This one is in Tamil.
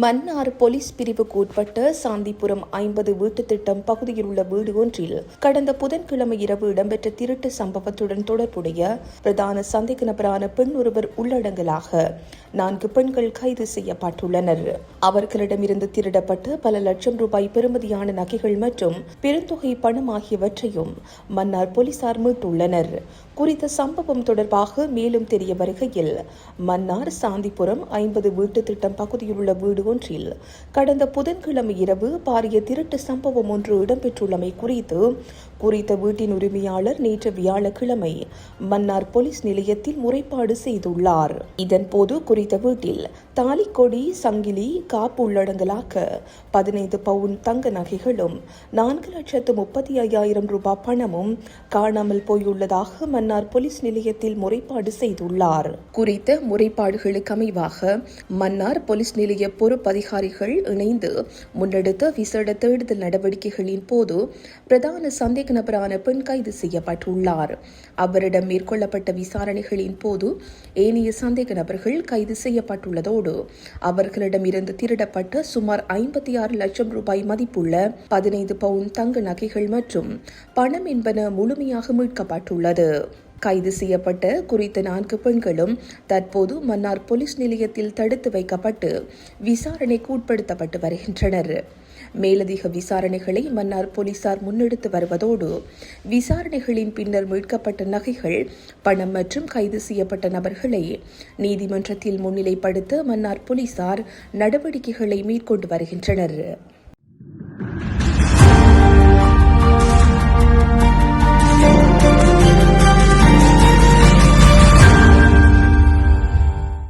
மன்னார் போலீஸ் பிரிவுக்கு உட்பட்ட சாந்திபுரம் 50 வீட்டு திட்டம் பகுதியில் உள்ள வீடு ஒன்றில் கடந்த புதன்கிழமை இரவு இடம்பெற்ற திருட்டு சம்பவத்துடன் தொடர்புடைய பிரதான சந்தேக நபரான பெண் ஒருவர் உள்ளடங்கலாக 4 பெண்கள் கைது செய்யப்பட்டுள்ளனர். அவர்களிடமிருந்து திருடப்பட்ட பல லட்சம் ரூபாய் பெறுமதியான நகைகள் மற்றும் பெருந்தொகை பணம் ஆகியவற்றையும் மன்னார் போலீசார் மீட்டுள்ளனர். குறித்த சம்பவம் தொடர்பாக மேலும் தெரிய வருகையில், மன்னார் சாந்திபுரம் 50 வீட்டு திட்டம் பகுதியில் உள்ள வீடு ஒன்றில் கடந்த புதன்கிழமை இரவு பாரிய திருட்டு சம்பவம் ஒன்று இடம்பெற்றுள்ளமை குறித்த வீட்டின் உரிமையாளர் நேற்று வியாழக்கிழமை மன்னார் போலீஸ் நிலையத்தில் முறைப்பாடு செய்துள்ளார். இதன்போது குறித்த வீட்டில் தாலிக்கொடி, சங்கிலி, காப்பு உள்ளடங்கலாக 15 பவுன் தங்க நகைகளும் 4,35,000 ரூபாய் பணமும் காணாமல் போயுள்ளதாக மன்னார் போலீஸ் நிலையத்தில் முறைப்பாடு செய்துள்ளார். குறித்த முறைப்பாடுகளுக்கு அமைவாக மன்னார் போலீஸ் நிலைய பொறுப்பதிகாரிகள் இணைந்து முன்னெடுத்த விசேட தேடுதல் நடவடிக்கைகளின் போது பிரதான சந்தேக நபரான பெண் கைது செய்யப்பட்டுள்ளார். அவரிடம் மேற்கொள்ளப்பட்ட விசாரணைகளின் போது ஏனைய சந்தேக நபர்கள் கைது செய்யப்பட்டுள்ளதோடு அவர்களிடமிருந்து திருடப்பட்ட சுமார் 56 லட்சம் ரூபாய் மதிப்புள்ள 15 பவுன் தங்க நகைகள் மற்றும் பணம் என்பன முழுமையாக மீட்கப்பட்டுள்ளது. கைது செய்யப்பட்ட குறித்த 4 பெண்களும் தற்போது மன்னார் போலீஸ் நிலையத்தில் தடுத்து வைக்கப்பட்டு விசாரணைக்கு உட்படுத்தப்பட்டு வருகின்றனர். மேலதிக விசாரணைகளை மன்னார் போலீசார் முன்னெடுத்து வருவதோடு விசாரணைகளின் பின்னர் மீட்கப்பட்ட நகைகள், பணம் மற்றும் கைது செய்யப்பட்ட நபர்களை நீதிமன்றத்தில் முன்னிலைப்படுத்த மன்னார் போலீசார் நடவடிக்கைகளை மேற்கொண்டு வருகின்றனர்.